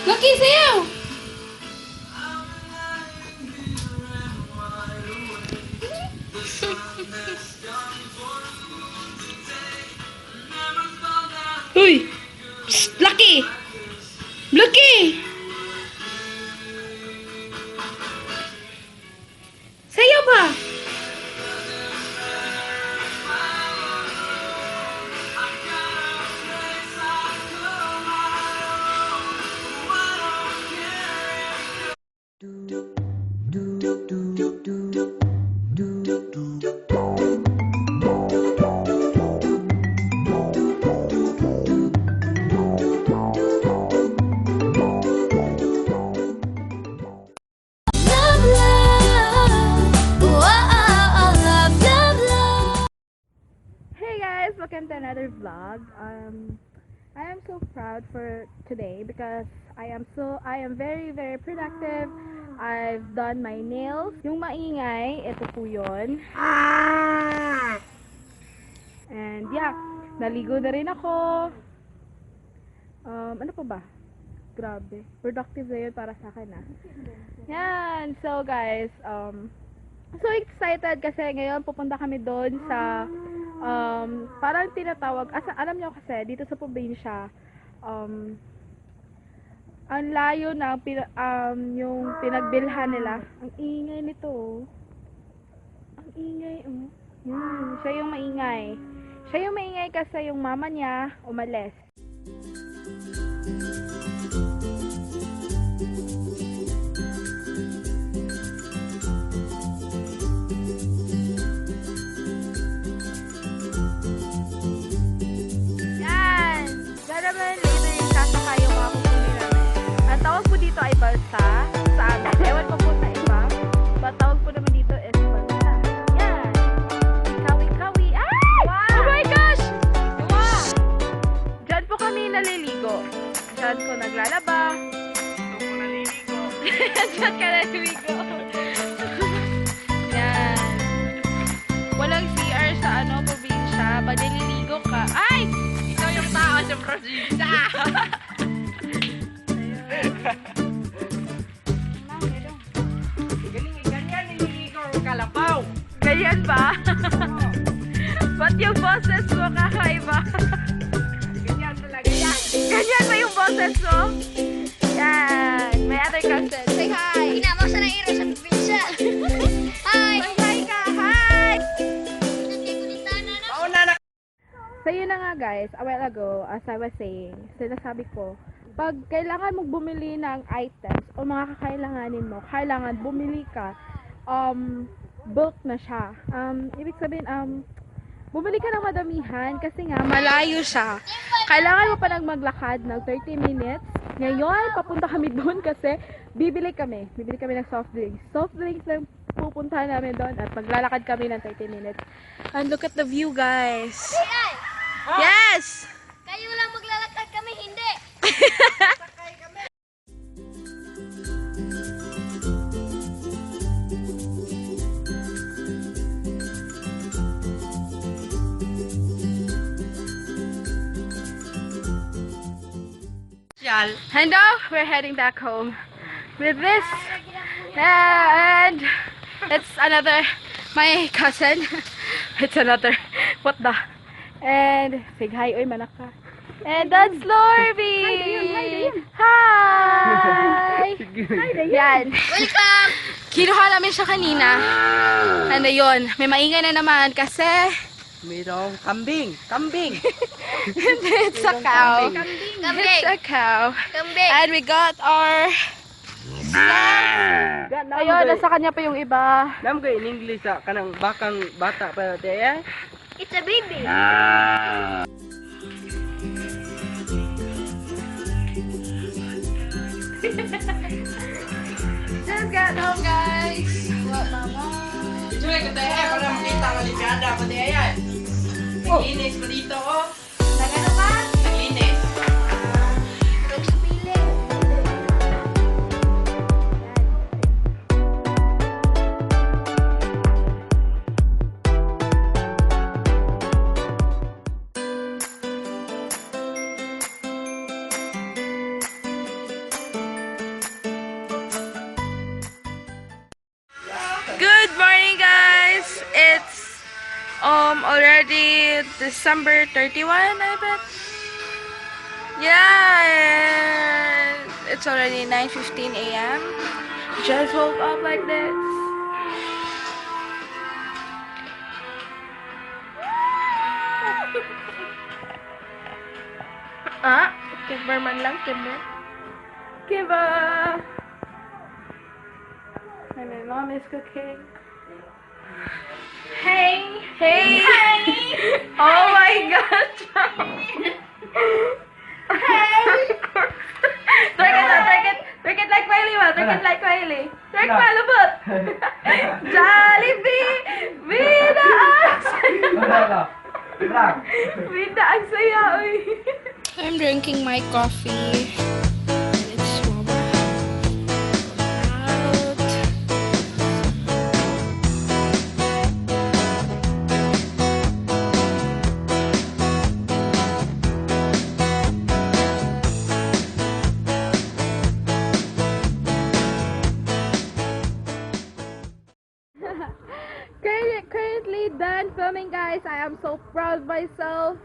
Lucky, sayaw! Uy! Psst, Lucky! Lucky! Sayaw ba? Hey guys, welcome to another vlog. I am so proud for today because I am very productive. I've done my nails. Yung maingay, ito po yun. And yeah, naligo na rin ako. Ano pa ba? Grabe. Productive na yun para sa akin Yan. So guys, so excited kasi ngayon pupunta kami doon sa parang tinatawag, alam nyo kasi dito sa probinsya, ang layo na yung pinagbilhan nila. Ang ingay nito. Ang ingay, siya yung maingay. Siya yung maingay kasi yung mama niya umalis. Ang tawag po dito ay balsa sa amin. Ewan ko po sa iba. But tawag po naman dito is balsa. Yan. Kawi-kawi. Ay! Wow! Oh my gosh! Wow! Diyan po kami naliligo. Diyan ko naglalaba. Diyan po naliligo. Diyan ka naliligo. Yan. Walang CR sa probinsya. Pag naliligo ka. Ay! Ikaw yung tao sa probinsya. Ganyan, nililigo ang kalabaw. Ganyan ba? Ba't yung boses mo kakaiba? Ganyan talaga yan. Ganyan ba yung boses mo? Yan. May other cousin. Say hi! Pinamos na ng iro sa probinsya. Hi! Hi ka! Hi! Mauna na. So yun na nga guys, a while ago, as I was saying, sinasabi ko, pag kailangan mong bumili ng items o mga kakailanganin mo, kailangan bumili ka, bulk na siya. Ibig sabihin, bumili ka ng madamihan kasi nga, malayo siya. Kailangan mo pa nang maglakad ng 30 minutes. Ngayon, papunta kami doon kasi bibili kami ng soft drinks. Soft drinks lang pupuntahan namin doon at maglalakad kami ng 30 minutes. And look at the view, guys. Yes! Kayo lang maglalakad kami, hindi. And now we're heading back home with this, and it's another my cousin. It's another and say hi, oy manak ka. And that's Lorby. Hi. Yan. Welcome! Kinuha namin siya kanina. And ayun, may maingay na naman kasi Mayroong kambing. it's a cow. Kambing. It's a cow. Kambing. And we got our snacks. Ayun, nasa kanya pa yung iba. Nam kay in English kanang bakang bata pa natin ay. It's a baby. Just got home, guys. What, mama? Ito ay kata ay para makita ang Olimpiada pa di ay. Naglinis pa dito oh. Nagano ka? Naglinis. Pili. Good morning, guys. It's already December 31, I bet. Yeah, and it's already 9:15 a.m. Just woke up like this. Kimber man lang, Kimber. Kimber! And my mom is cooking. Hey! Hey! Oh my god! Hey! Twerk it like Wiley, ma. Twerk it like Wiley. Twerk pa, lubot! Jollibee! Vida ang saya! Vida ang saya, uy! I'm drinking my coffee. It's warm out. Currently done filming, guys. I am so proud of myself.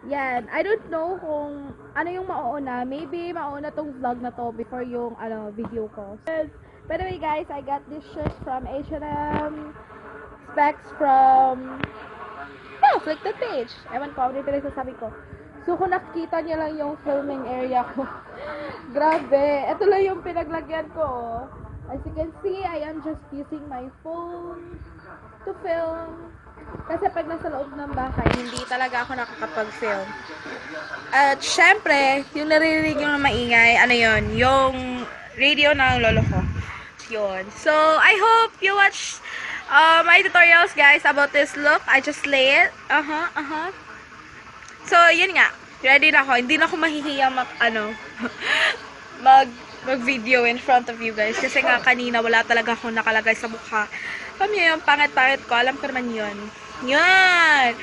Yan. I don't know kung ano yung mauuna. Maybe mauuna tong vlog na to before yung video ko. By the way, guys, I got this shirt from H&M. Specs from Flick the Page. Ewan ko, ano yung pinagsasabi ko. So, kung nakikita niyo lang yung filming area ko. Grabe. Ito lang yung pinaglagyan ko. As you can see, I am just using my phone to film. Kasi pag nasa loob ng bahay, hindi talaga ako nakakapag-film. At syempre, yung naririnig yung maingay, ano yun, yung radio ng lolo ko. Yun. So, I hope you watch my tutorials, guys, about this look. I just lay it. So, yun nga. Ready na ako. Hindi na ako mahihiya mag-video in front of you guys. Kasi nga kanina, wala talaga ako nakalagay sa mukha. Alam niyo yung pangit-pangit ko. Alam ko naman yun. Yan!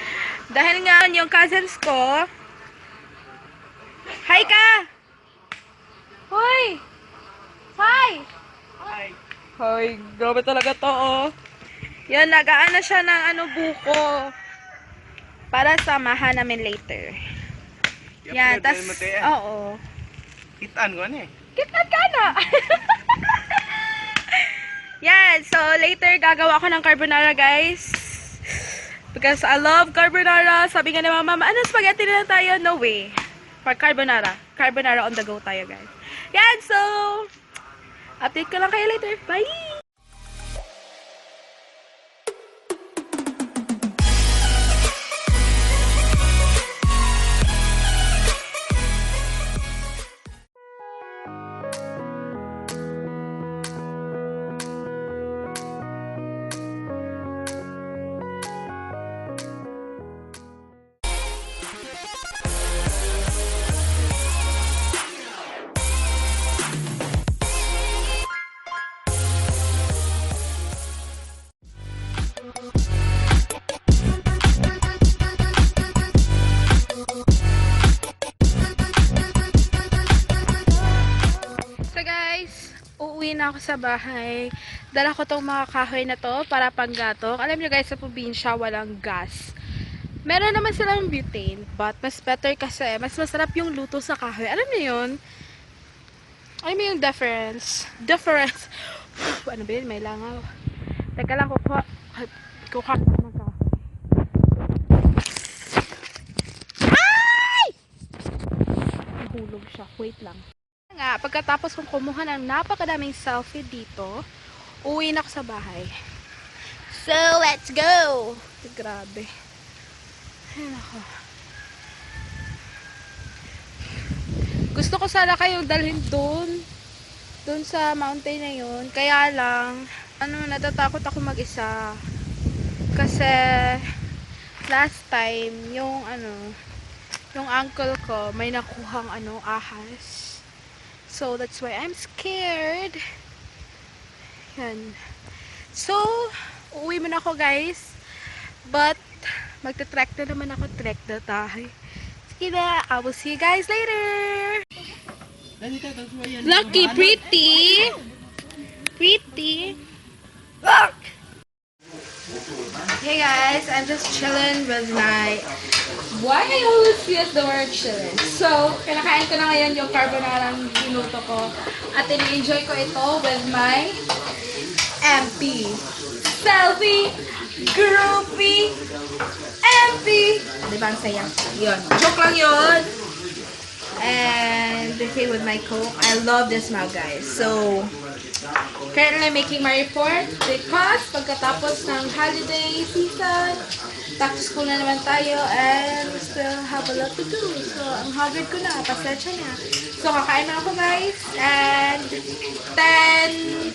Dahil nga yung cousins ko. Hi ka! Hoy! Hi! Hoy, grabe talaga to, oh. Yan, nagaan na siya ng buko. Para samahan namin later. Yan, tas, oo. Kitaan ko eh. Kitan ka na! Yan, so later gagawa ako ng carbonara, guys. Because I love carbonara. Sabi nga ni mama, ano, spaghetti na lang tayo? No way. For carbonara. Carbonara on the go tayo, guys. Yan, so update ko lang kayo later. Bye! Uuwi na ako sa bahay. Dala ko tong mga kahoy na to para panggatong. Alam nyo guys, sa probinsya walang gas. Meron naman silang butane, but mas better kasi mas masarap yung luto sa kahoy. Alam niyo yun? Alam mo yung difference? Ano ba yun? May langaw. Teka lang, kukuha ko ng kahoy. Ay! Nahulog siya. Wait lang. Nga, pagkatapos kong kumuha ng napakadaming selfie dito, Uwi na ako sa bahay. So, let's go! Grabe. Ayun ako. Gusto ko sana kayong dalhin doon sa mountain na yun. Kaya lang, natatakot ako mag-isa. Kasi, last time, yung uncle ko, may nakuhang ahas. So, that's why I'm scared. Yan. So, uuwi muna ako guys. But, magta-trek na naman ako. Trek na tayo. Sige na, I will see you guys later. Lucky, pretty. Pretty. Hey guys, I'm just chilling with my... Why I always use the word chilling? So, kinakain ko na ngayon yung carbonara ng ginuto ko. At in-enjoy ko ito with my MP. Selfie, groupie, MP. Diba ang saya? Yun. Joke lang yun. And here with my Coke. I love this mug, guys. So, currently making my report because pagkatapos ng holiday season, back to school na naman tayo and we still have a lot to do. So, ang haggard ko na. Pasensya na. So, kakain na ako, guys. And 10:24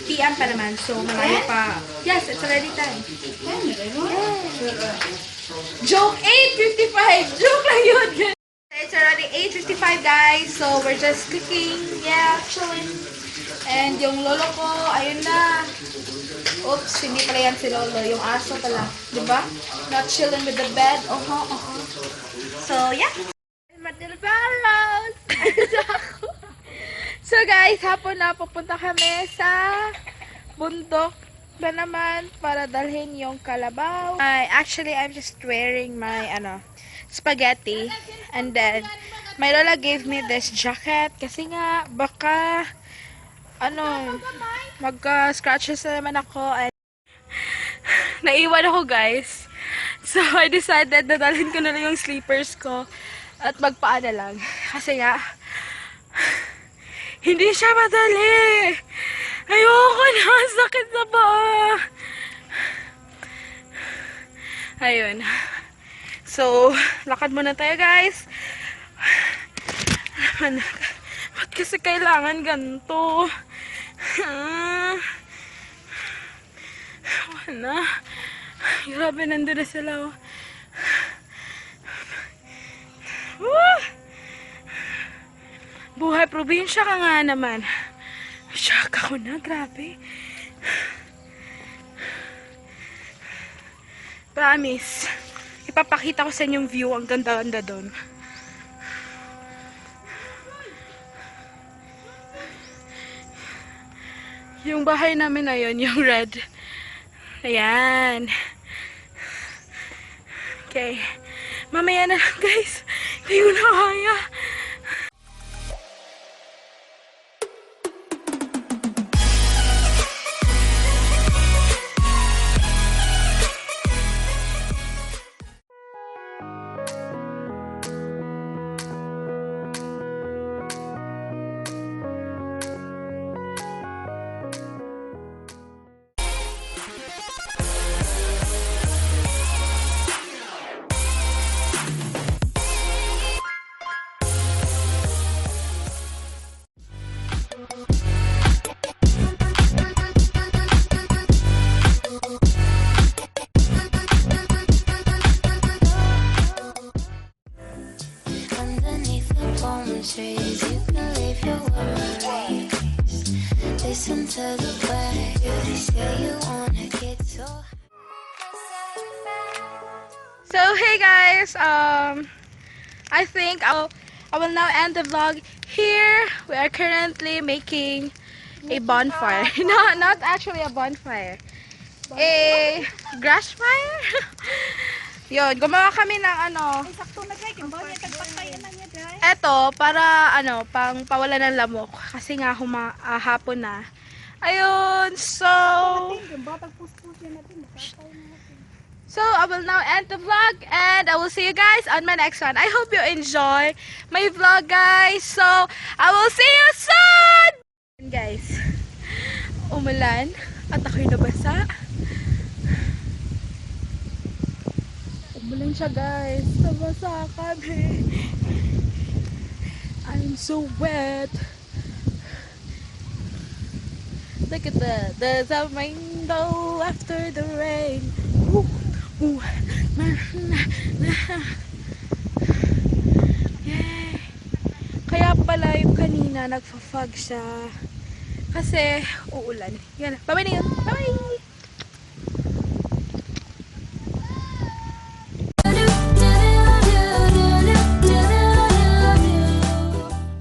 p.m. pa naman. So, malayo pa. Yes, it's already 10. Yeah. Joke, 8:55. Joke lang yun. It's already 8:55, guys. So, we're just cooking. Yeah, chilling. And yung lolo ko, ayun na. Oops, hindi pala yan si lolo. Yung aso pala. Diba? Not chilling with the bed. So, yeah. Matilbaros! So, guys, hapon na pupunta kami sa bundok na naman para dalhin yung kalabaw. Actually, I'm just wearing my, spaghetti. And then, my lola gave me this jacket kasi nga, baka, magka-scratches na naman ako. And naiwan ako, guys. So, I decided na dalhin ko na lang yung sleepers ko at magpaa na lang. Kasi nga, hindi siya madali. Ayoko na, sakit sa paa. Ayun. So, lakad muna tayo, guys. Ba't kasi kailangan ganito? Wala. Grabe, nandun na sila. Buhay probinsya ka nga naman. Shock ako na, grabe. Promise. Ipapakita ko sa inyong view. Ang ganda-ganda doon. Yung bahay namin na yun, yung red. Ayan. Okay. Mamaya na lang, guys. Hindi ko na kaya. trees, you can leave your worries. Listen to the birds, they say you wanna get so. So hey guys, I think I will now end the vlog here. We are currently making a bonfire. No, not actually a bonfire. A grass fire. Yun, gumawa kami ng ano. Eto, para ano, pang pawala ng lamok. Kasi nga hapon na. Ayun, so I will now end the vlog and I will see you guys on my next one. I hope you enjoy my vlog, guys. So, I will see you soon! Guys, umulan at ako'y nabasa. Umulan siya guys. Nabasa kami. I'm so wet. Look at that. There's a rainbow after the rain. Ooh, ooh, na, na, na. Yay. Kaya pala yung kanina nagfa-fog siya. Kasi uulan. Yan. Bye-bye na yun. Bye-bye!